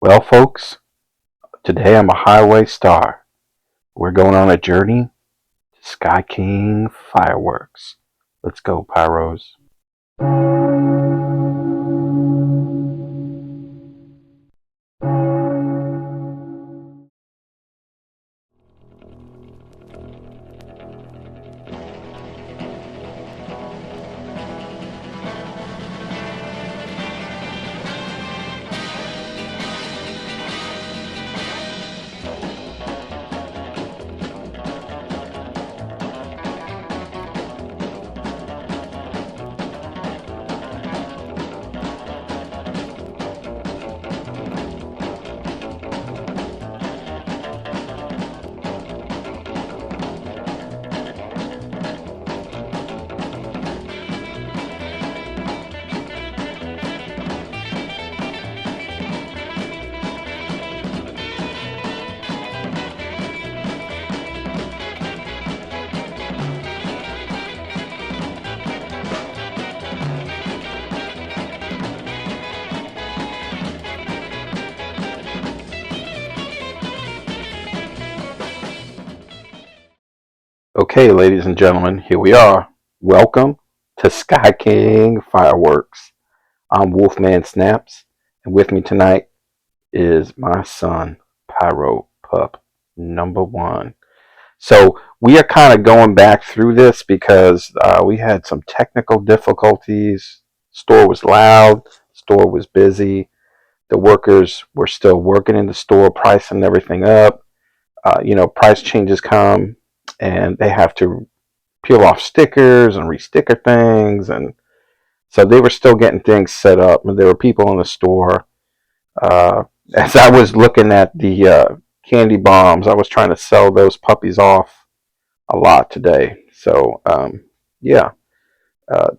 Well, folks, today I'm a highway star. We're going on a journey to Sky King fireworks. Let's go, Pyros. Okay, ladies and gentlemen, here we are. Welcome to Sky King fireworks. I'm Wolfman Snaps, and with me tonight is my son, Pyro Pup number one. So we are kind of going back through this because we had some technical difficulties. Store was loud, store was busy. The workers were still working in the store, pricing everything up. Price changes come, and they have to peel off stickers and re-sticker things, and so they were still getting things set up. And there were people in the store. Uh, as I was looking at the candy bombs, I was trying to sell those puppies off a lot today. So yeah,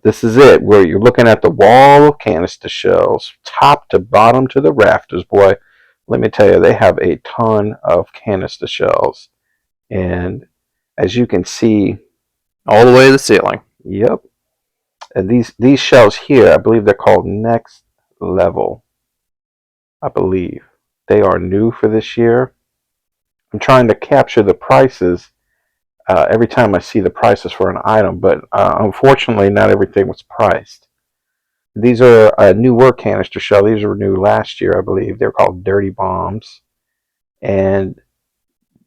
this is it. Where you're looking at the wall of canister shells, top to bottom to the rafters. Boy, let me tell you, they have a ton of canister shells, and as you can see, all the way to the ceiling. yep. And these shells here, I believe they're called Next Level. I believe they are new for this year. I'm trying to capture the prices every time I see the prices for an item, but unfortunately, not everything was priced. These are a newer canister shell. These were new last year, I believe. They're called Dirty Bombs, and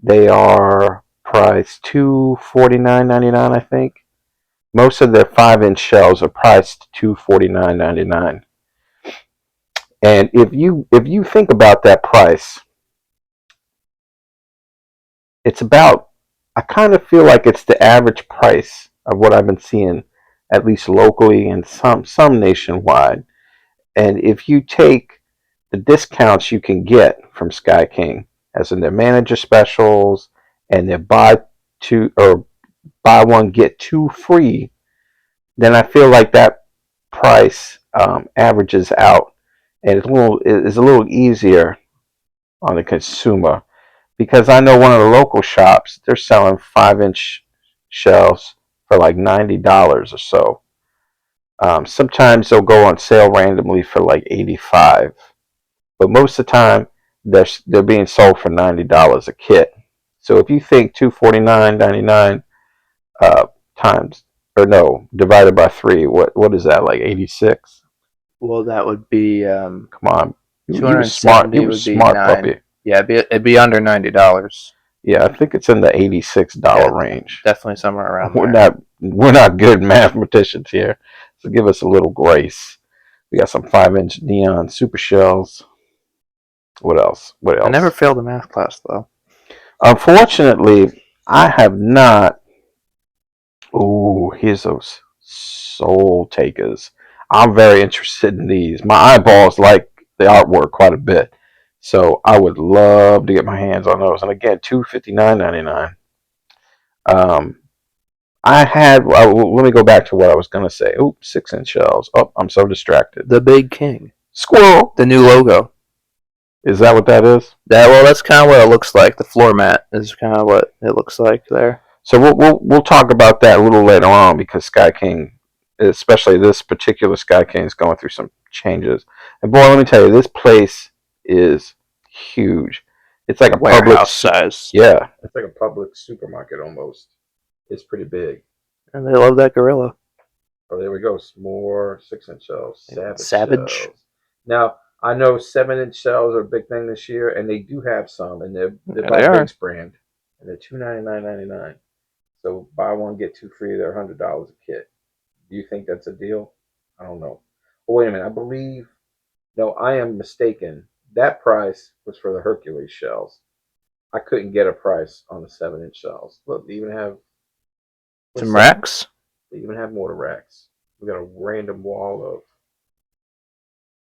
they are priced $249.99, I think. Most of their 5-inch shells are priced $249.99. And if you think about that price, it's about, I kind of feel like it's the average price of what I've been seeing, at least locally and some nationwide. And if you take the discounts you can get from Sky King, as in their manager specials and their buy one get two free, then I feel like that price averages out, and it's a little easier on the consumer, because I know one of the local shops, they're selling 5-inch shells for like $90 or so. Sometimes they'll go on sale randomly for like 85, but most of the time they're being sold for $90 a kit. So if you think $249.99 times, or no, divided by 3, what is that, like 86? Well, that would be Come on, you were smart. 270 You were would be smart, puppy. 9. Yeah, it'd be under $90. Yeah, I think it's in the $86 range. Definitely somewhere around We're there. not good mathematicians here, so give us a little grace. We got some 5-inch neon super shells. What else? What else? I never failed a math class though. Unfortunately, I have not. Ooh, here's those soul takers. I'm very interested in these. My eyeballs like the artwork quite a bit, so I would love to get my hands on those. And again, $259.99. Um, let me go back to what I was gonna say. Oops, 6-inch shells. Oh, I'm so distracted. The Big King. Squirrel. The new logo. Is that what that is? That's kind of what it looks like. The floor mat is kind of what it looks like there. So we'll talk about that a little later on, because Sky King, especially this particular Sky King, is going through some changes. And boy, let me tell you, this place is huge. It's like a Warehouse size. yeah, it's like a public supermarket almost. It's pretty big. And they love that gorilla. Oh, there we go. Some more 6-inch shells, Savage Savage. shells. Now I know 7-inch shells are a big thing this year, and they do have some, and they're Yeah, by they are. Big's brand, and they're $299.99. So buy one get two free. They're $100 a kit. Do you think that's a deal? I don't know. Oh, wait a minute. I believe no, I am mistaken. That price was for the Hercules shells. I couldn't get a price on the 7-inch shells. Look, they even have what's Some that? racks. They even have mortar racks. We got a random wall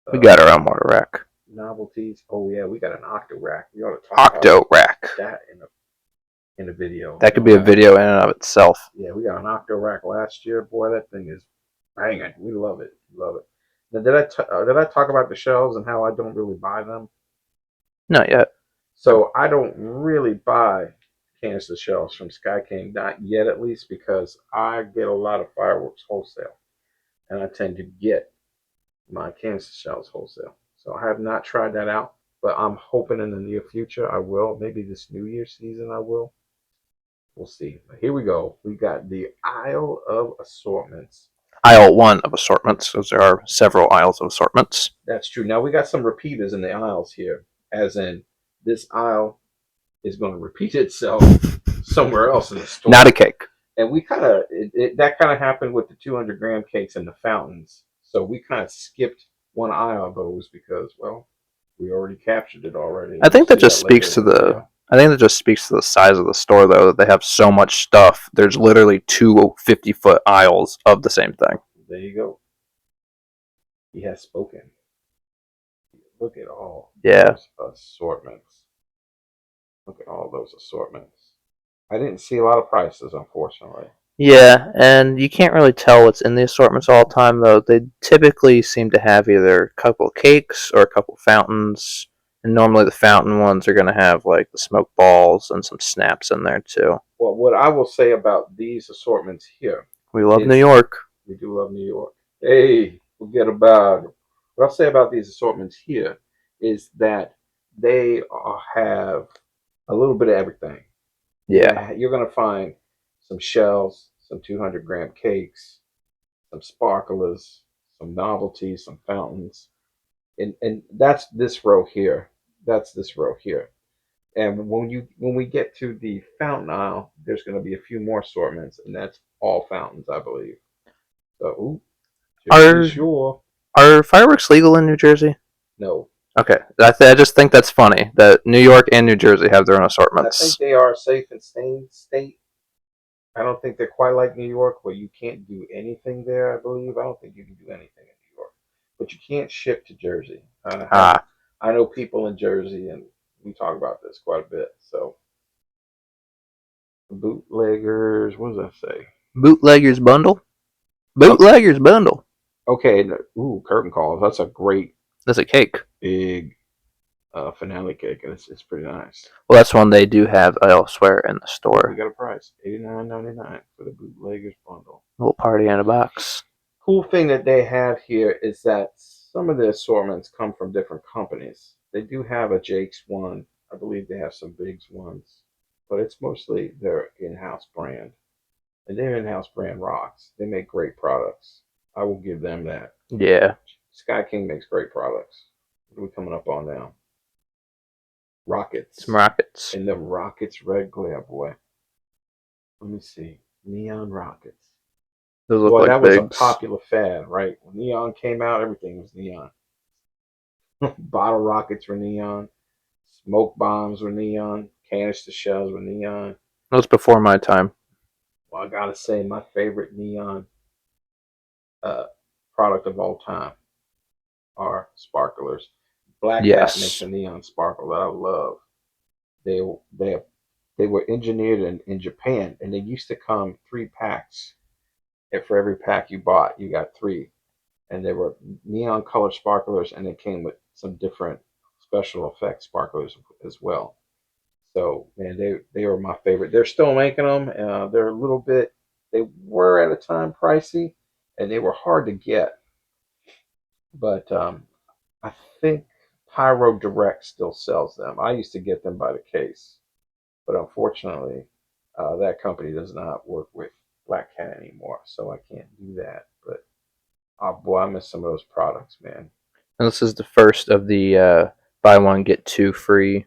of We got our own water rack. novelties. Oh yeah, we got an octo rack. We ought to talk about Octo rack. that in a video. That could be a video in and of itself. Yeah, we got an octo rack last year. Boy, that thing is banging. We love it. Love it. Now, did I talk about the shelves and how I don't really buy them? Not yet. So I don't really buy canister shells from Sky King, not yet at least, because I get a lot of fireworks wholesale, and I tend to get my canister shells wholesale. So I have not tried that out, but I'm hoping in the near future I will. Maybe this New Year season I will. We'll see. But here we go. We got the aisle of assortments. Aisle 1 of assortments, because there are several aisles of assortments. That's true. Now we got some repeaters in the aisles here, as in this aisle is going to repeat itself somewhere else in the store. Not a cake. And we kind of that kind of happened with the 200-gram cakes and the fountains. So we kind of skipped one aisle of those because, well, we already captured it already. I think We'll that see just speaks to later in the the. video. I think that just speaks to the size of the store, though, that they have so much stuff. There's literally two 50-foot aisles of the same thing. There you go. He has spoken. Look at all those assortments. Look at all those assortments. I didn't see a lot of prices, unfortunately. Yeah, and you can't really tell what's in the assortments all the time, though. They typically seem to have either a couple cakes or a couple fountains. And normally the fountain ones are going to have, like, the smoke balls and some snaps in there, too. Well, what I will say about these assortments here, We love New York. we do love New York. Hey, forget about it. What I'll say about these assortments here is that they have a little bit of everything. Yeah. You're gonna find some shells, some 200-gram cakes, some sparklers, some novelties, some fountains, and that's this row here. That's this row here. And when we get to the fountain aisle, there's going to be a few more assortments, and that's all fountains, I believe. So, Are sure. are fireworks legal in New Jersey? No, Okay, I just think that's funny that New York and New Jersey have their own I assortments. think they are a safe and sane state. I don't think they're quite like New York, where you can't do anything there. I believe I don't think you can do anything in New York, but you can't ship to Jersey. I know people in Jersey, and we talk about this quite a bit. So, bootleggers. What does that say? Bootleggers bundle. Bootleggers bundle. Okay. Ooh, curtain calls. That's a great That's a cake. big finale cake, and it's pretty nice. Well, that's one they do have elsewhere in the store. We got a price, $89.99 for the bootleggers bundle. A little party in a box. Cool thing that they have here is that some of the assortments come from different companies. They do have a Jake's one. I believe they have some Biggs ones, but it's mostly their in-house brand, and their in-house brand rocks. They make great products. I will give them that. Yeah. Sky King makes great products. What are we coming up on now? Rockets. Some rockets. And the rockets red glare, boy. Let me see. Neon rockets. Those look Boy, like that was a bigs. popular fad, right? When neon came out, everything was neon. Bottle rockets were neon. Smoke bombs were neon. Canister shells were neon. That was before my time. Well, I gotta say, my favorite neon uh, product of all time are sparklers. Black Hat makes a neon sparkle that I love. They they they were engineered in Japan, and they used to come 3 packs. And for every pack you bought, you got 3, and they were neon color sparklers, and they came with some different special effects sparklers as well. So man, they were my favorite. They're still making them. They're a little bit. They were at a time pricey, and they were hard to get. But I think Pyro Direct still sells them. I used to get them by the case, but unfortunately, that company does not work with Black Cat anymore, so I can't do that. But oh boy, I miss some of those products, man. And this is the first of the buy one get two free,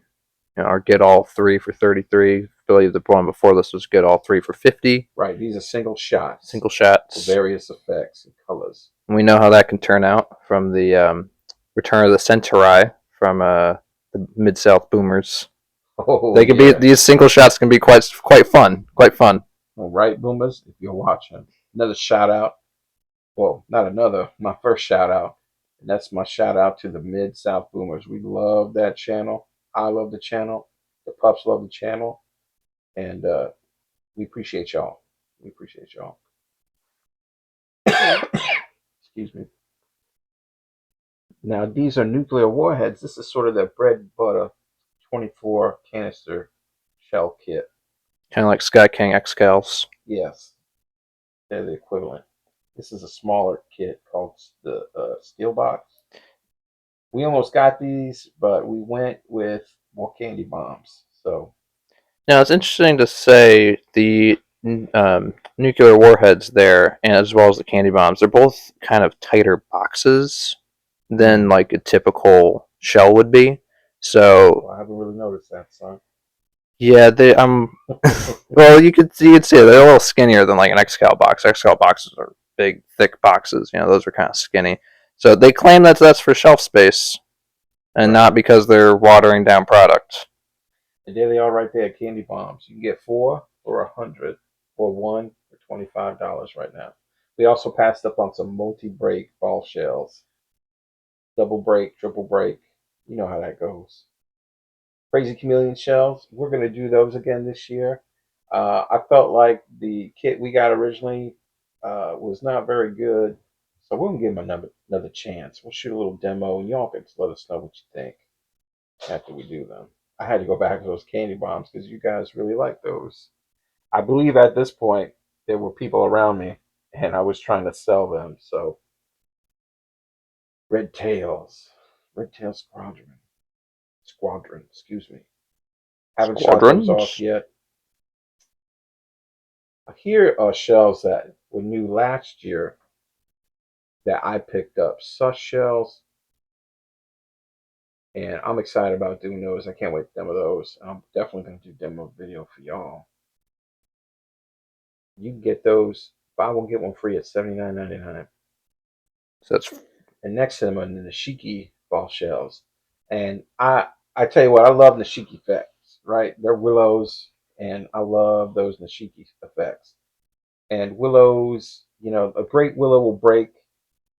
or get all three for 33. I believe the one before this was get all three for 50. Right, these are single shots, Single shots. various effects and colors. And we know how that can turn out from the Return of the Centauri from the Mid South Boomers. Oh They can yeah. be these single shots can be quite fun, quite fun. All right, Boomers, if you're watching, another shout out. Well, not another. My first shout out, and that's my shout out to the Mid South Boomers. We love that channel. I love the channel. The pups love the channel, and we appreciate y'all. We appreciate y'all. Excuse me. Now these are nuclear warheads. This is sort of the bread and butter 24 canister shell kit. Kind of like Sky King Excals. Yes, they're the equivalent. This is a smaller kit called the Steel Box. We almost got these, but we went with more candy bombs. So Now it's interesting to say the nuclear warheads there, and as well as the candy bombs, they're both kind of tighter boxes than like a typical shell would be. So well, I haven't really noticed that, son. yeah, they well you could see it. They're a little skinnier than like an Excal box. Excal boxes are big, thick boxes. Those are kind of skinny. So they claim that that's for shelf space, and not because they're watering down product. And there they are, right there, candy bombs. You can get 4 for 100, or 1 for $25 right now. We also passed up on some multi-break ball shells, double break, triple break. You know how that goes. Crazy Chameleon shells. We're gonna do those again this year. I felt like the kit we got originally was not very good, so we're gonna give them another chance. We'll shoot a little demo, and y'all can let us know what you think after we do them. I had to go back to those candy bombs because you guys really like those. I believe at this point there were people around me, and I was trying to sell them. So Red Tails, Red Tail Squadron. Excuse me. Haven't shot those off Squadrons. yet. Here are shells that were new last year that I picked up. Sus shells, and I'm excited about doing those. I can't wait to demo those. I'm definitely going to do demo video for y'all. You can get those. Buy one get one free at $79.99. So that's And next to them are the Nishiki ball shells. And I tell you what, I love Nishiki effects. Right? They're willows, and I love those Nishiki effects. And willows, a great willow will break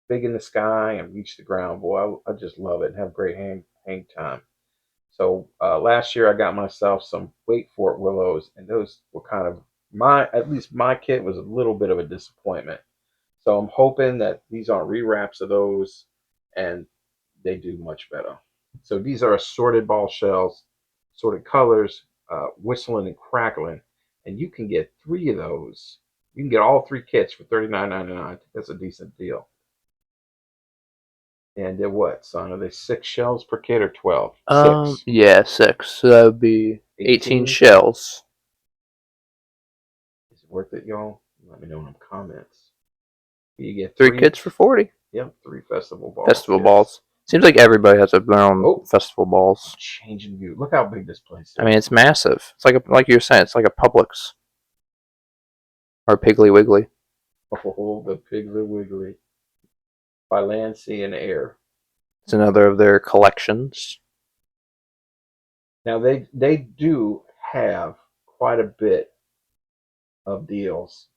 big in the sky and reach the ground. Boy, I just love it and have great hang time. So last year I got myself some wait for it willows, and those were kind of at least my kit was a little bit of a disappointment. So I'm hoping that these aren't rewraps of those, and they do much better. So these are assorted ball shells, assorted colors, whistling and crackling, and you can get 3 of those. You can get all 3 kits for $39.99. I think that's a decent deal. And they're what, son? Are they 6 shells per kit or 12? 6. yeah, 6. So that would be 18 18. shells. Is it worth it, y'all? Let me know in the comments. You get 3 3. kits for 40. Yep, 3 festival ball Festival kits. balls. Seems like everybody has their own Oh, festival balls. changing view. Look how big this place is. I mean, it's massive. It's like you were saying, it's like a Publix or Piggly Wiggly. Oh, the Piggly Wiggly. By land, sea, and air. It's another of their collections. Now they do have quite a bit of deals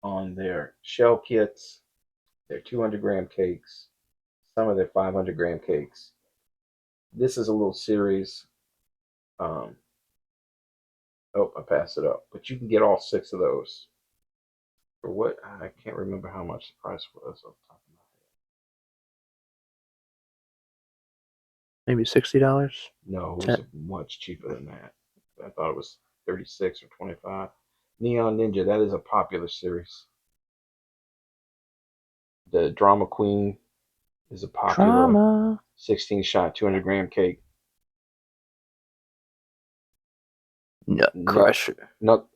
on their shell kits, their 200-gram cakes, some of their 500-gram cakes. This is a little series. Um, oh, I passed it up. But you can get all 6 of those for what? I can't remember how much the price was off the top of my Maybe $60. head. No, it was much cheaper than that. I thought it was 36 or 25. Neon Ninja, that is a popular series. The Drama Queen is a popular Drama. 16 shot, 200 gram cake. Nut Nut, Crusher. nut,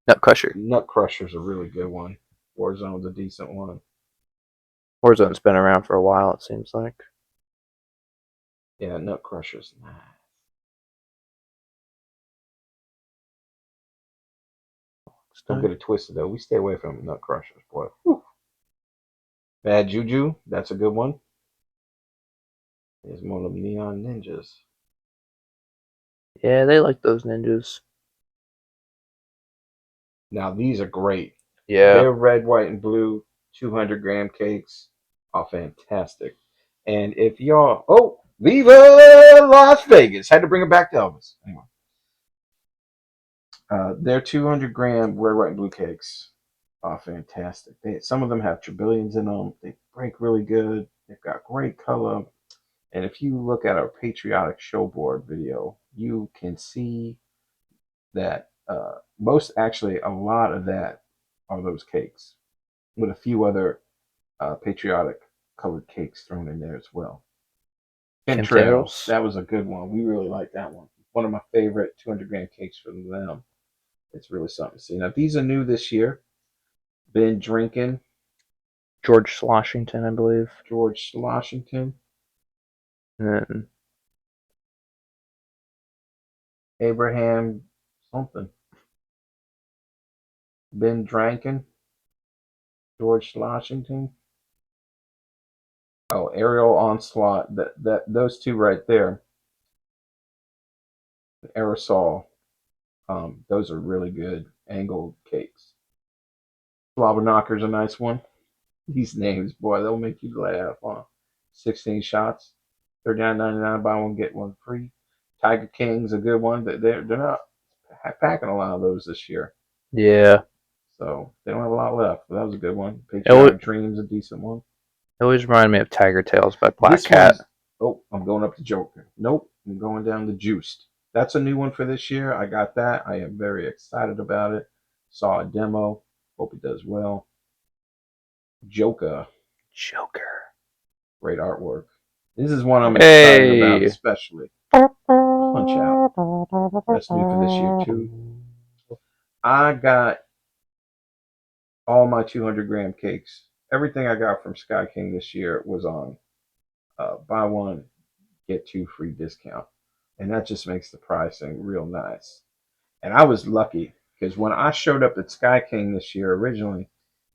Nut Crusher. Nut Crusher's a really good one. Warzone's a decent one. Warzone's been around for a while, it seems like. Yeah, Nut Crusher's nice. Don't get it twisted though. We stay away from Nut Crushers, boy. Whew. Bad Juju, that's a good one. There's one of them Neon Ninjas. Yeah, they like those ninjas. Now these are great. Yeah. They're red, white, and blue 200 gram cakes are fantastic. And if y'all, oh, Viva Las Vegas! Had to bring it back to Elvis. Anyway, their 200 gram red, white, and blue cakes are fantastic. Some of them have trillions in them. They break really good. They've got great color. And if you look at our Patriotic showboard video, you can see that a lot of that are those cakes, with a few other patriotic colored cakes thrown in there as well. Chemtrails, Chemtrails. that was a good one. We really like that one. One of my favorite 200 gram cakes from them. It's really something to see. Now, these are new this year. Been drinking George Washington, I believe. George Washington, And then Abraham something. Been drinking George Washington. Oh, Aerial Onslaught. That those two right there. Aerosol. Those are really good angled cakes. Slobber Knocker's a nice one. These names, boy, they'll make you laugh. Huh? 16 shots, $39.99. Buy one get one free. Tiger King's a good one. They're not packing a lot of those this year, yeah, so they don't have a lot left. But that was a good one. it, always, Patriotic Dreams, a decent one. it always reminded me of Tiger Tales by Black This Cat. one's. Oh, I'm going up to Joker. Nope, I'm going down to Juiced. That's a new one for this year. I got that. I am very excited about it. Saw a demo. Hope it does well. Joker. Joker. Great artwork. This is one I'm excited about, Hey. especially. Punch Out. That's new for this year, too. I got all my 200 gram cakes. Everything I got from Sky King this year was on buy one, get two free discount. And that just makes the pricing real nice. And I was lucky because when I showed up at Sky King this year originally,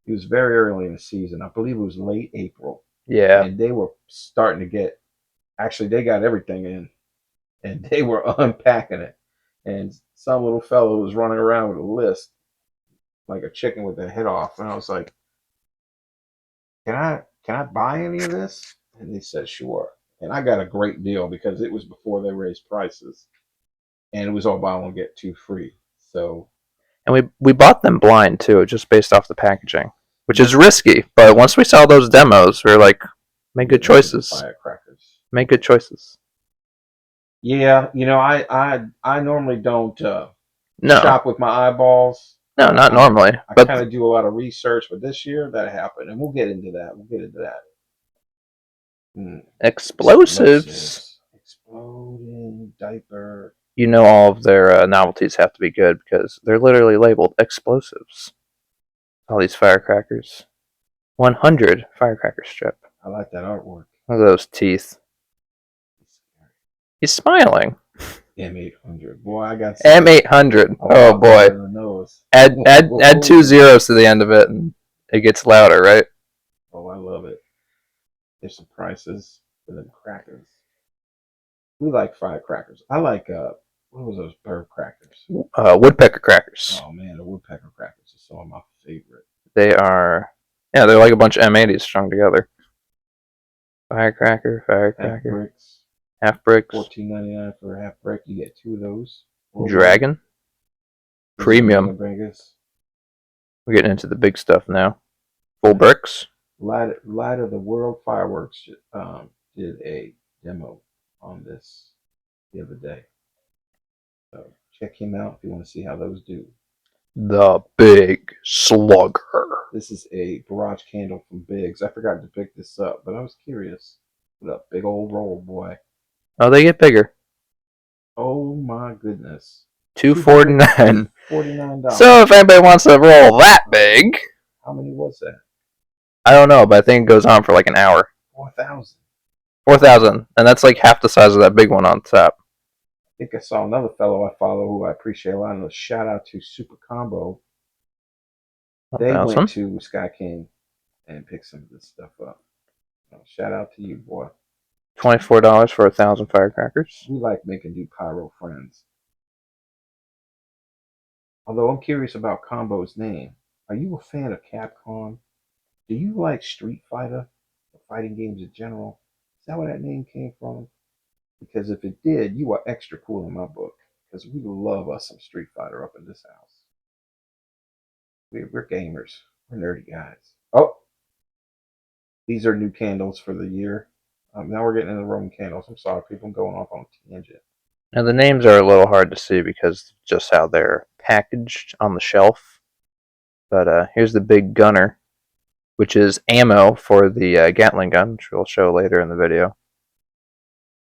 it was very early in the season. I believe it was late April. Yeah. And they were starting to get, actually, they got everything in and they were unpacking it. And some little fellow was running around with a list like a chicken with their head off. And I was like, can I buy any of this? And they said, sure. And I got a great deal because it was before they raised prices. And it was all buy one, get two free. So And we bought them blind too, just based off the packaging, which is risky. But once we saw those demos, we were like, make good choices. Firecrackers. Make good choices. Yeah, I normally don't No. shop with my eyeballs. No, not normally. I But kind of do a lot of research, but this year that happened, and we'll get into that. explosives. Exploding diaper. You know all of their novelties have to be good because they're literally labeled explosives. All these firecrackers. 100 firecracker strip. I like that artwork. Look at those teeth. He's smiling. M800. Boy, I got M800. Oh boy. The nose. Add 2 zeros to the end of it and it gets louder, right? Oh, I love it. There's some prices for them crackers. We like firecrackers. I like what was those bird crackers? Woodpecker crackers. Oh man, the woodpecker crackers are some of my favorite. They are, yeah, they're like a bunch of M80s strung together. Firecracker. Half bricks. Half bricks. $14.99 for a half brick. You get 2 of those. Dragon. Premium. Vegas. We're getting into the big stuff now. Full bricks. Light of the World Fireworks did a demo on this the other day. So check him out if you want to see how those do. The Big Slugger. This is a garage candle from Biggs. I forgot to pick this up, but I was curious. What a big old roll, boy. Oh, they get bigger. Oh my goodness. $2.49. $249. So if anybody wants a roll that big, How many was that? I don't know, but I think it goes on for like an hour. 4,000. 4,000, and that's like half the size of that big one on top. I think I saw another fellow I follow who I appreciate a lot. And a shout out to Super Combo. They went Awesome. to Sky King and picked some of this stuff up. Shout out to you, boy. $24 for 1,000 firecrackers. We like making new Pyro friends. Although I'm curious about Combo's name. Are you a fan of Capcom? Do you like Street Fighter? Or fighting games in general? Is that where that name came from? Because if it did, you are extra cool in my book. Because we love us some Street Fighter up in this house. We're gamers. We're nerdy guys. Oh, these are new candles for the year. Now we're getting into Roman candles. I'm sorry, people. I'm going off on a tangent. Now the names are a little hard to see because of just how they're packaged on the shelf. But here's the big gunner, which is ammo for the Gatling gun, which we'll show later in the video.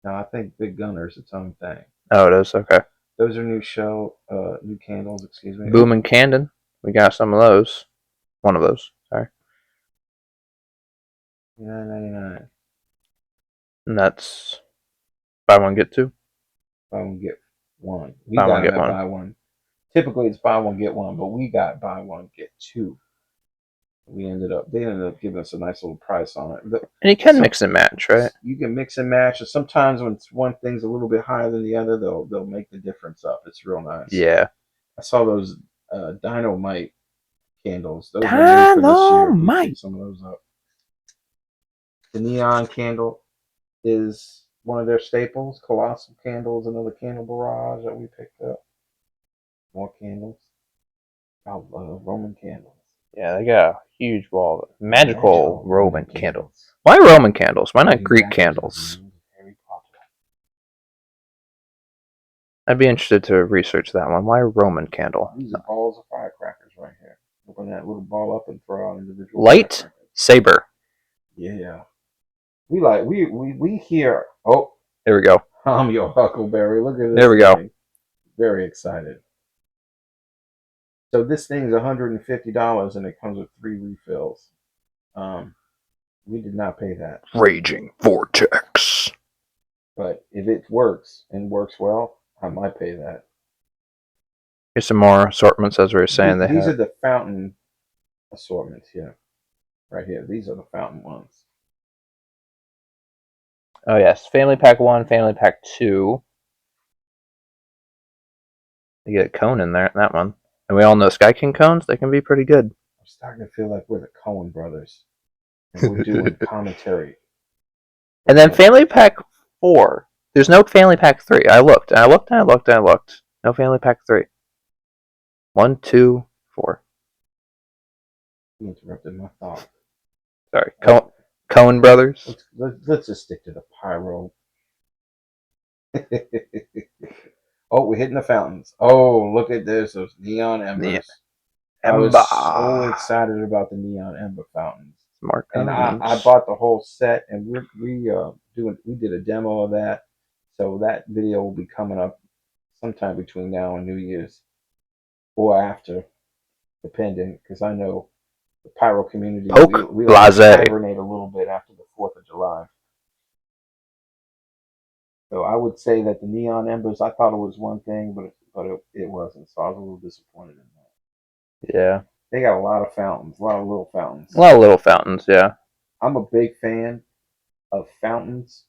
Now I think Big Gunner is its own thing. Oh, it is? Okay. Those are new candles. Excuse me. Boom and Candon. We got some of those. One of those. Sorry. $9.99. And that's buy one get two. Buy one get one. We Buy got one them get at one. buy one. Typically it's buy one get one, but we got buy one get two. They ended up giving us a nice little price on it. And you can mix and match, right? You can mix and match. And sometimes when one thing's a little bit higher than the other, they'll make the difference up. It's real nice. Yeah. I saw those Dynamite candles. Those are new for this year. You pick some of those up. The neon candle is one of their staples. Colossal candle is another candle barrage that we picked up. More candles. I love Roman candles. Yeah, they got a huge wall of magical Roman candles. Why Roman candles? Why not Greek candles? I'd be interested to research that one. Why Roman candle? These are balls of firecrackers right here. Open that little ball up and throw out individual Light saber. Yeah. We hear. Oh, there we go. I'm your Huckleberry. Look at this. There we go. Very excited. So this thing's $150 and it comes with 3 refills. We did not pay that. Raging Vortex. But if it works and works well, I might pay that. Here's some more assortments, as we were saying. These are the fountain assortments here. Right here. These are the fountain ones. Oh, yes. Family Pack 1, Family Pack 2. You get a cone in there, that one. And we all know Sky King cones, they can be pretty good. I'm starting to feel like we're the Coen brothers. And we're doing commentary. And then Family Pack 4. There's no Family Pack 3. I looked. No Family Pack 3. 1, 2, 4. You interrupted my thought. Sorry. Coen brothers. Let's just stick to the Pyro. Oh, we're hitting the fountains. Oh, look at this. Those neon embers. I was so excited about the neon ember fountains. And I bought the whole set, and we did a demo of that. So that video will be coming up sometime between now and New Year's, or after, depending, because I know the Pyro community we like to hibernate a little bit after the 4th of July. So I would say that the neon embers, I thought it was one thing, but it wasn't. So I was a little disappointed in that. Yeah. They got a lot of fountains, a lot of little fountains. A lot of little fountains, yeah. I'm a big fan of fountains.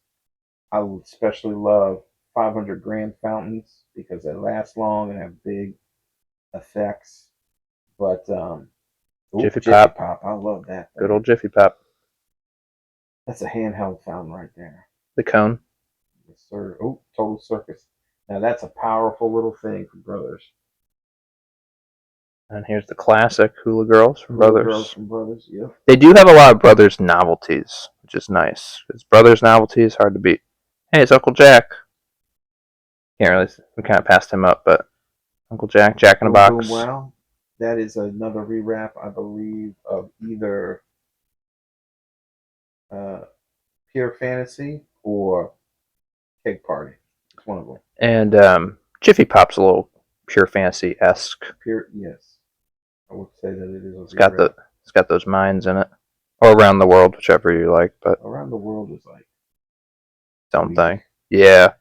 I especially love 500 gram fountains because they last long and have big effects. But Jiffy Pop. I love that thing. Good old Jiffy Pop. That's a handheld fountain right there. The cone. Yes, sir. Oh, Total Circus. Now that's a powerful little thing for brothers. And here's the classic Hula Girls from Brothers. Yep. They do have a lot of Brothers novelties, which is nice. Because Brothers novelties hard to beat. Hey, it's Uncle Jack. Can't really. We kind of passed him up, but Uncle Jack, Jack in a Box. Well, that is another rewrap, I believe, of either Pure Fantasy or Cake Party. It's one of them. And Jiffy Pop's a little pure fantasy esque. Pure, yes. I would say that it is. It's got those mines in it, or around the world, whichever you like. But Around the World is like something. Yeah,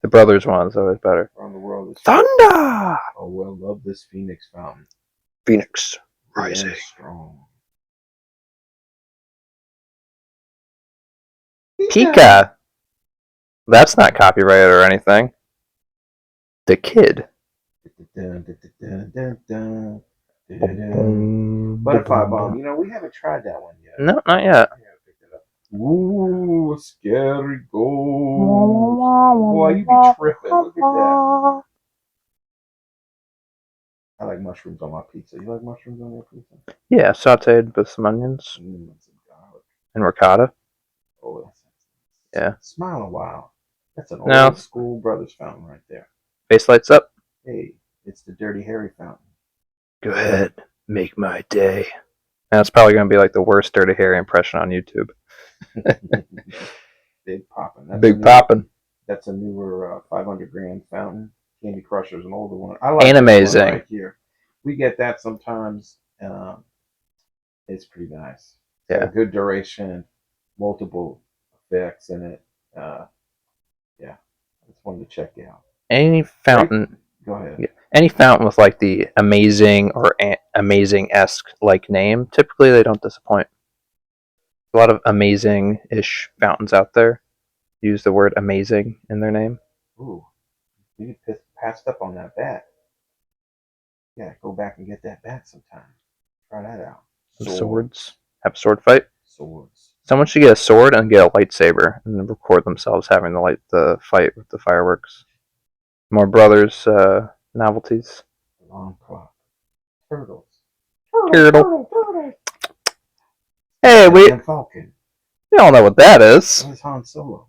the brothers one is always better. Around the World is Thunder. Oh well, love this Phoenix Fountain. Phoenix Big Rising. and strong. Pika. That's not copyrighted or anything. The Kid. Butterfly Bomb. You know, we haven't tried that one yet. No, not yet. Ooh, scary ghost. Boy, you be tripping. Look at that. I like mushrooms on my pizza. You like mushrooms on your pizza? Yeah, sauteed with some onions Some garlic. and ricotta. Oh, that's Yeah. Smile a while. That's an No. old school Brothers fountain right there. Face lights up. Hey, it's the Dirty Harry fountain. Go ahead, make my day. That's probably going to be like the worst Dirty Harry impression on YouTube. Big poppin'. Big poppin'. That's a newer 500 gram fountain. Candy Crusher's an older one. I like Animazing. this one right here. We get that sometimes. It's pretty nice. Yeah. Good duration, multiple effects in it. Yeah. I just wanted to check it out. Any fountain. Go ahead. Yeah, any fountain with like the amazing or amazing-esque like name, typically they don't disappoint. A lot of amazing-ish fountains out there use the word amazing in their name. Ooh, you passed up on that bat. Yeah, go back and get that bat sometime. Try that out. Swords. Have a sword fight. Swords. Someone should get a sword and get a lightsaber and then record themselves having the fight with the fireworks. More brothers novelties. Alarm clock. Turtles. Turtle. Hey, we Falcon. all know what that is. Where's Han Solo?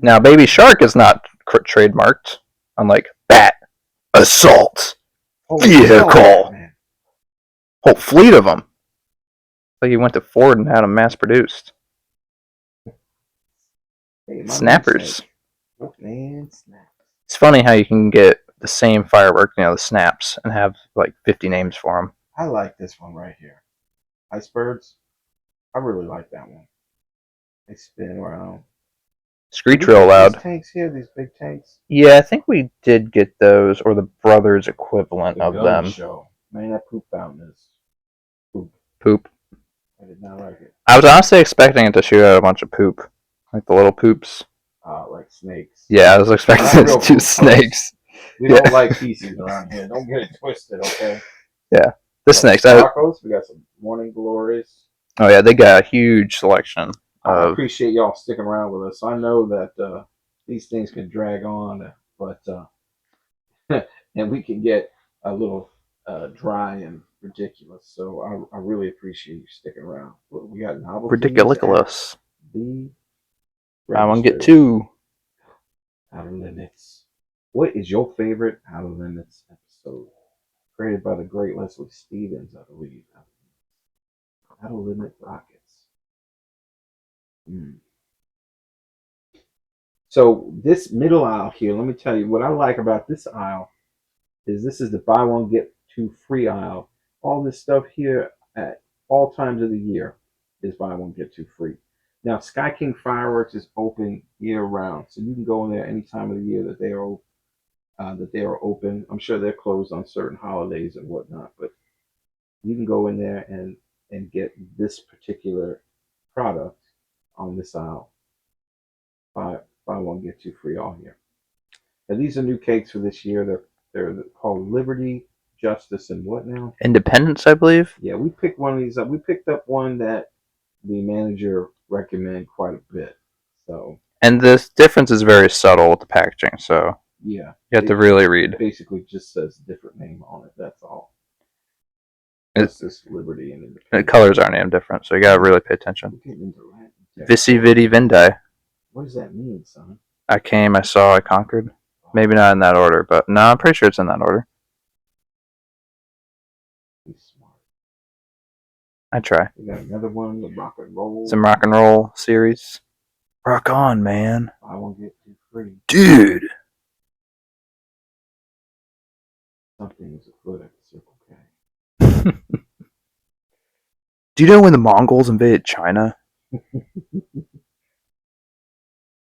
Now, Baby Shark is not trademarked, unlike Bat, Assault, Vehicle. Whole fleet of them. Like he went to Ford and had them mass produced. Hey, Snappers. Man, snaps. It's funny how you can get the same firework, the snaps, and have like 50 names for them. I like this one right here. Icebergs. I really like that one. They spin around. Screech real loud. These tanks here, these big tanks. Yeah, I think we did get those, or the brothers equivalent of them. Show. Man, that poop fountain is poop. I did not like it. I was honestly expecting it to shoot out a bunch of poop, like the little poops. Like snakes. Yeah, I was expecting it to shoot snakes. We don't like feces around here. Don't get it twisted, okay? Yeah, the snakes. Tacos. We got some Morning Glories. Oh yeah, they got a huge selection. I appreciate y'all sticking around with us. I know that these things can drag on, but and we can get a little dry and ridiculous. So I really appreciate you sticking around. We got novelties. Ridiculous. I want to get two. Outer Limits. What is your favorite Outer Limits episode? Created by the great Leslie Stevens, I believe. Outer Limit Rockets. So this middle aisle here, let me tell you what I like about this aisle is this is the buy one get two free aisle. All this stuff here at all times of the year is buy one get two free. Now Sky King Fireworks is open year round, so you can go in there any time of the year that they are open. I'm sure they're closed on certain holidays and whatnot, but you can go in there and get this particular product on this aisle. Buy one get two free all year. Now these are new cakes for this year. They're called Liberty, Justice, and what now? Independence, I believe. Yeah, we picked one of these up. We picked up one that the manager recommended quite a bit. So. And the difference is very subtle with the packaging, so yeah, you have to really read. It basically just says a different name on it. That's all. Justice, Liberty, and Independence. The colors are named different, so you gotta really pay attention. Visi Vidi Vindi. What does that mean, son? I came, I saw, I conquered. Maybe not in that order, but no, I'm pretty sure it's in that order. He's smart. I try. We got another one, the rock and roll. Some rock and roll series. Rock on, man. I won't get too free. Dude. Something is afoot at the Circle K. Do you know when the Mongols invaded China?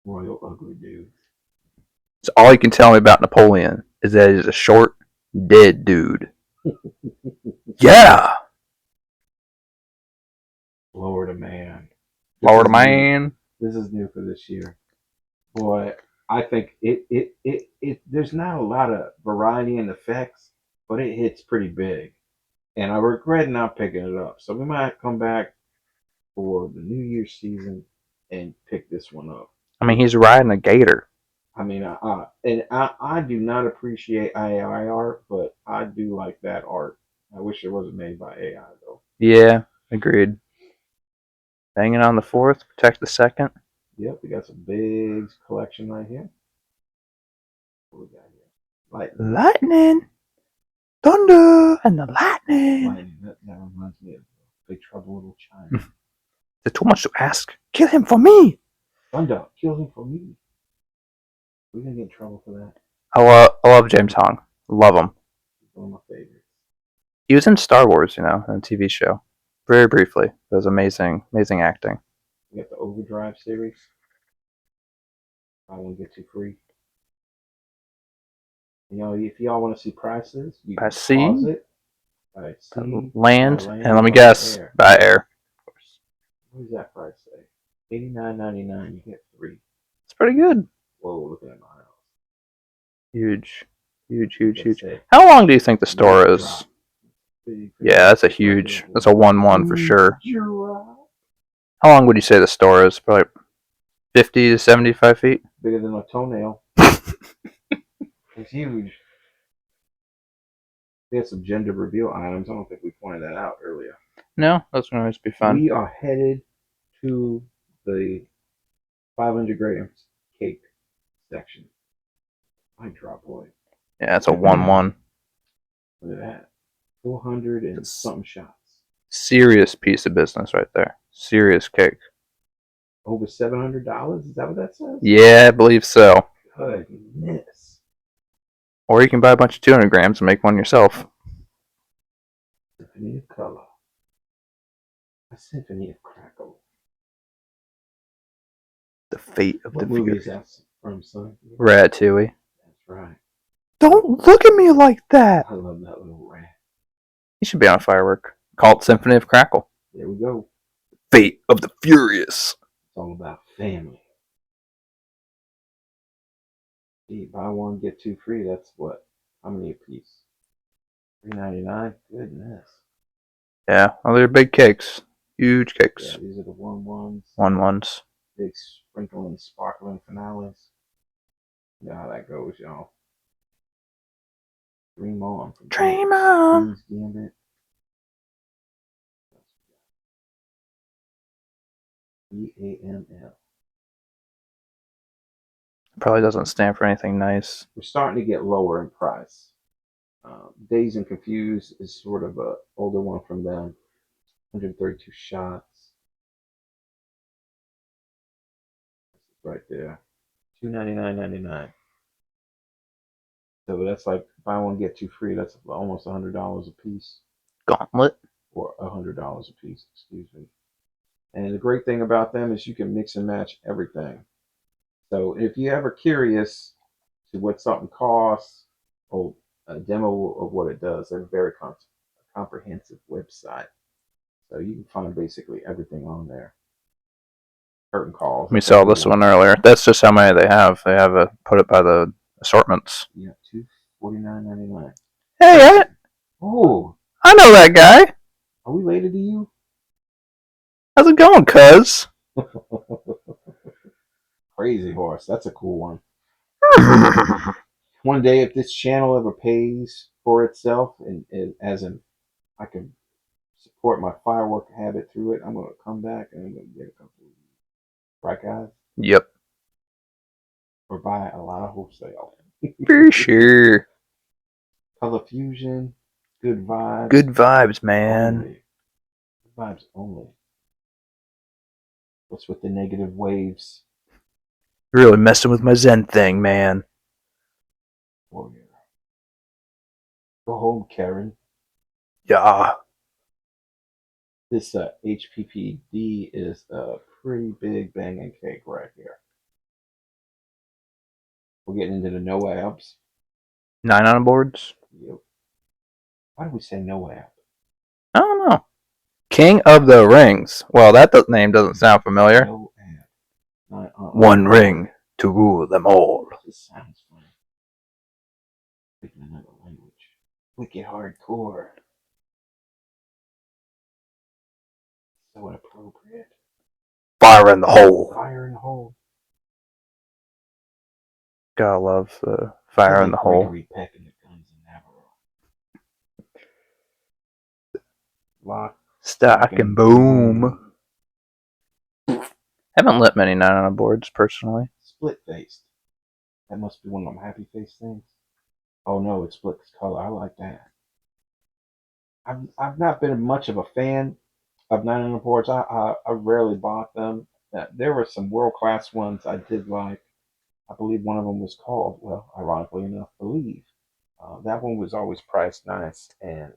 Royal ugly dude. So all you can tell me about Napoleon is that he's a short, dead dude. Yeah! Florida man. Florida man. This is new for this year. Boy, I think it there's not a lot of variety in effects, but it hits pretty big. And I regret not picking it up. So we might come back for the New Year's season and pick this one up. I mean, he's riding a gator. I mean, I do not appreciate AI art, but I do like that art. I wish it wasn't made by AI though. Yeah, agreed. Hanging on the 4th, protect the 2nd. Yep, we got some big collection right here. What we got here? Lightning! Thunder! And the lightning! Lightning. That reminds me of Big Trouble in Little China. There's too much to ask. Kill him for me! Thunder, kill him for me. We're gonna get in trouble for that. I love James Hong. Love him. He's one of my favorites. He was in Star Wars, in a TV show. Very briefly. It was amazing acting. We got the Overdrive series. I won't get you free. You know, if y'all want to see prices, you can pause it. By sea, land, by and let me by guess, air. by air. Of course. What does that price say? $89.99. You get 3. It's pretty good. Whoa, look at my house. Huge. That's it. How long do you think the store is? Drop. Big, Yeah, that's a huge. That's a 1-1 for sure. Drop. How long would you say the store is? Probably 50 to 75 feet. Bigger than a toenail. It's huge. We had some gender reveal items. I don't think we pointed that out earlier. No, that's going to always be fun. We are headed to the 500 grams cake section. My drop boy. Yeah, it's a 1-1. Look at that. 400 and something shots. Serious piece of business right there. Serious cake. Over $700? Is that what that says? Yeah, I believe so. Goodness. Or you can buy a bunch of 200 grams and make one yourself. Symphony of color. A symphony of crackle. The fate of what the movie Fury. is that from, son? Ratatouille. That's right. Don't look at me like that. I love that little rat. He should be on a firework. Called Symphony of Crackle. There we go. Fate of the Furious. It's all about family. Gee, buy one, get 2 free. That's what? How many a piece? $3.99? Goodness. Yeah, well, they're big cakes. Huge cakes. Yeah, these are the 1-1s. 1-1s. Big sprinkling, sparkling finales. You know how that goes, y'all. Dream on. Dream on. Queen's Gambit. EAML. Probably doesn't stand for anything nice. We're starting to get lower in price. Dazed and Confused is sort of a older one from them. 132 shots. Right there. $299.99. So that's like buy one get 2 free. That's almost $100 a piece. Gauntlet. Or $100 a piece, excuse me. And the great thing about them is you can mix and match everything. So if you're ever curious to what something costs or a demo of what it does, they're a very comprehensive website. So you can find basically everything on there. Curtain calls. We saw this one earlier. That's just how many they have. They have put it by the assortments. Yeah, $249.99. Hey, I know that guy. Are we related to you? How's it going, cuz? Crazy Horse. That's a cool one. One day, if this channel ever pays for itself, and as in I can support my firework habit through it, I'm going to come back and I'm going to get a couple of these. Right, guys? Yep. Or buy a lot of wholesale. For sure. Color Fusion. Good vibes. Good vibes, man. vibes only. What's with the negative waves? You're really messing with my Zen thing, man. Warrior. Go home, Karen. Yeah. This HPPD is a pretty big banging cake right here. We're getting into the no abs. 9 on boards? Yep. Why do we say no ab? I don't know. King of the Rings. Well, that name doesn't sound familiar. No ab. One ring to rule them all. This sounds funny. Speaking another language. Wicked hardcore. So inappropriate. Fire in the hole. Fire in the hole. Gotta love the fire in the hole. Gregory Peck and the Guns in Navarro. Lock, Stock and boom. Haven't lit many 9 on boards personally. Split faced. That must be one of them happy face things. Oh no, it splits color. I like that. I've not been much of a fan of 9 on boards. I rarely bought them. There were some world class ones I did like. I believe one of them was called, well, ironically enough, Believe. That one was always priced nice, and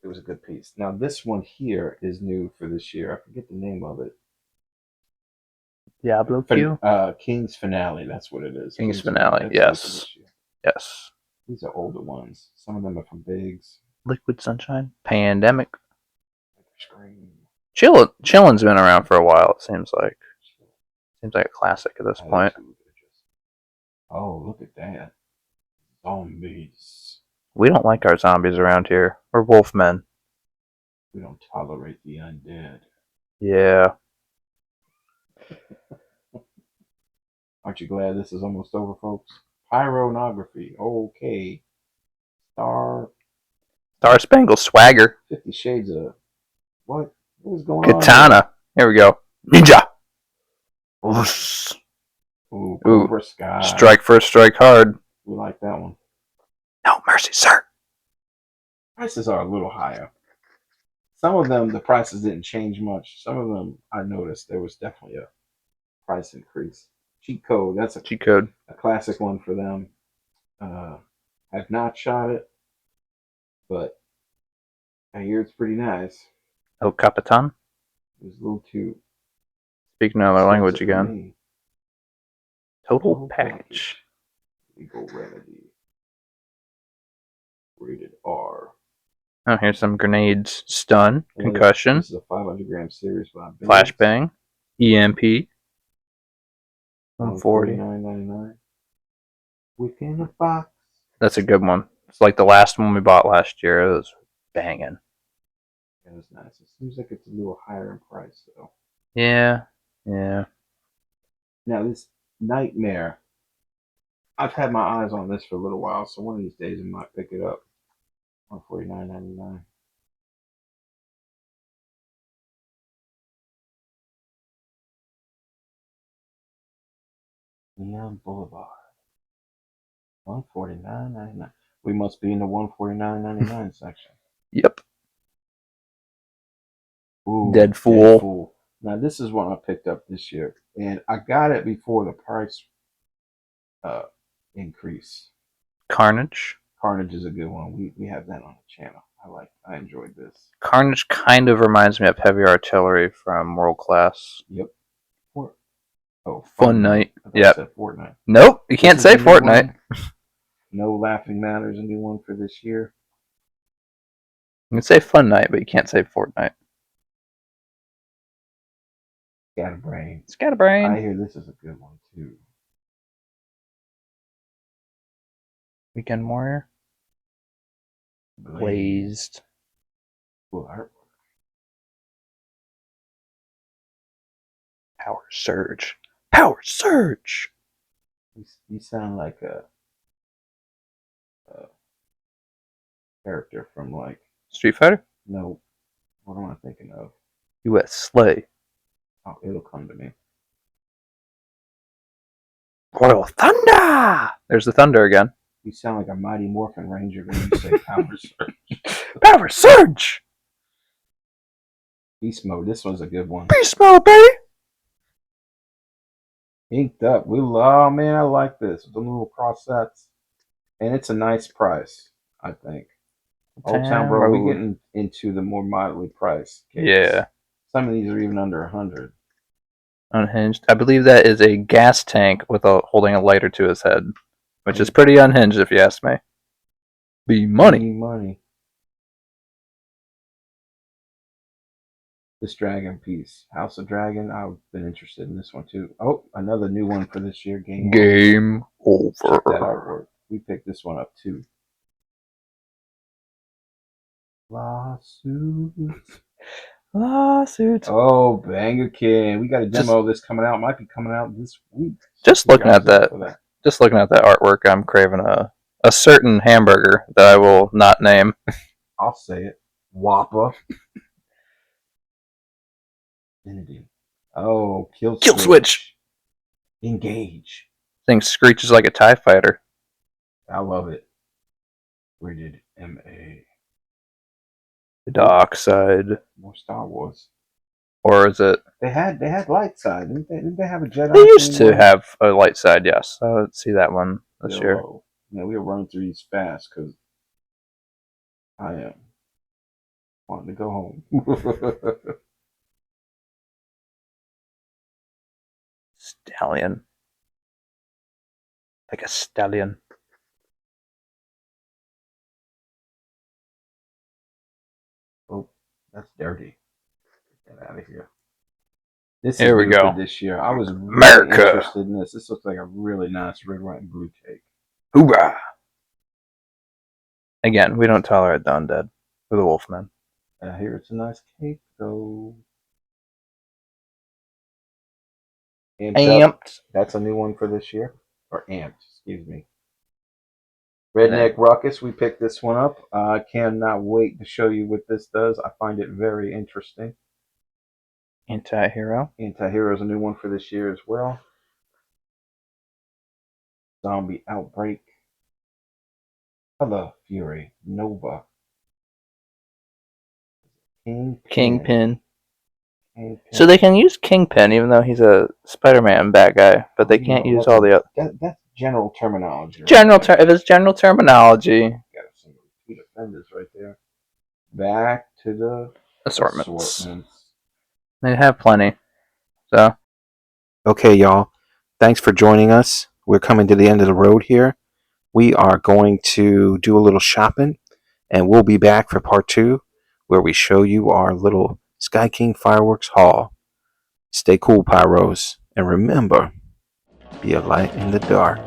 it was a good piece. Now, this one here is new for this year. I forget the name of it. Diablo Q? King's Finale, that's what it is. King's Finale, yes. Yes. These are older ones. Some of them are from Biggs. Liquid Sunshine? Pandemic? Scream. Chillin's been around for a while, it seems like. Seems like a classic at this point. Oh, look at that. Zombies. We don't like our zombies around here. We're wolfmen. We don't tolerate the undead. Yeah. Aren't you glad this is almost over, folks? Pyronography. Okay. Star Spangled Swagger. 50 Shades of... What? What is going on? Katana. Here we go. Ninja. Ooh, Cobra Sky. Strike first, strike hard. We like that one. No mercy, sir. Prices are a little higher. Some of them, the prices didn't change much. Some of them, I noticed there was definitely a price increase. Cheat Code, that's a cheat code, a classic one for them. I've not shot it, but I hear it's pretty nice. El Capitan. It was a little too. Speaking another language again. Total package. Legal remedy. Rated R. Oh, here's some grenades. Stun. Concussion. This is a 500 gram series by Flashbang. EMP. 149.99. Within a box. That's a good one. It's like the last one we bought last year. It was banging. It was nice. It seems like it's a little higher in price, though. Yeah. Yeah. Now, this Nightmare. I've had my eyes on this for a little while, so one of these days I might pick it up. $149.99. Neon Boulevard. $149.99. We must be in the $149.99 section. Yep. Ooh, Dead Fool. Now this is one I picked up this year, and I got it before the price increase. Carnage. Carnage is a good one. We have that on the channel. I enjoyed this. Carnage kind of reminds me of Heavy Artillery from World Class. Yep. Fun Night. Yep. Fortnite. Nope, you can't say Fortnite. No Laughing Matters, a new one for this year. You can say Fun Night, but you can't say Fortnite. Scatterbrain. I hear this is a good one too. Weekend Warrior. Blazed. Cool artwork. Power Surge. Power Surge. You sound like a character from like Street Fighter. No, what am I thinking of? U.S. Slay. Oh, it'll come to me. Royal Thunder. There's the thunder again. You sound like a Mighty Morphin Ranger when you say Power Surge. Power Surge. Beast mode. This one's a good one. Beast mode, baby. Inked up. Oh man, I like this. The little cross sets, and it's a nice price. I think. Old Town Bro, we getting into the more moderately priced cakes. Yeah. Some of these are even under 100. Unhinged. I believe that is a gas tank with holding a lighter to his head, which is pretty unhinged if you ask me. Be money. Be money. This Dragon piece. House of Dragon. I've been interested in this one too. Oh, another new one for this year. Game over. Check that artwork. We picked this one up too. Lawsuits. Oh, Banger King. We got a demo of this coming out. Might be coming out this week. Just looking at that. Just looking at that artwork, I'm craving a certain hamburger that I will not name. I'll say it. Whopper. Oh, Kill Switch. Engage. Thing screeches like a TIE fighter. I love it. Rated MA. The dark side. More Star Wars. Or is it? They had light side. Didn't they have a Jedi? They used to have a light side, yes. I would see that one this year. Yeah, we were running through these fast because I am wanting to go home. Stallion. Like a stallion. Oh, that's dirty. Get that out of here. This Here we go. This year, I was really interested in this. This looks like a really nice red, white, and blue cake. Hoorah! Again, we don't tolerate the undead. We're the Wolfmen. Here it's a nice cake, though. Amped. That's a new one for this year. Or Amped, excuse me. Redneck Ruckus, we picked this one up. I cannot wait to show you what this does. I find it very interesting. Anti-hero. Anti-hero is a new one for this year as well. Zombie Outbreak. Color Fury. Nova. Kingpin. So they can use Kingpin even though he's a Spider-Man bad guy, but they can't use all the other. That's general terminology. Right? If it's general terminology. Got some repeat offenders right there. Back to the assortments. They have plenty. So. Okay, y'all. Thanks for joining us. We're coming to the end of the road here. We are going to do a little shopping, and we'll be back for part 2, where we show you our little Sky King fireworks haul. Stay cool, Pyros, and remember, be a light in the dark.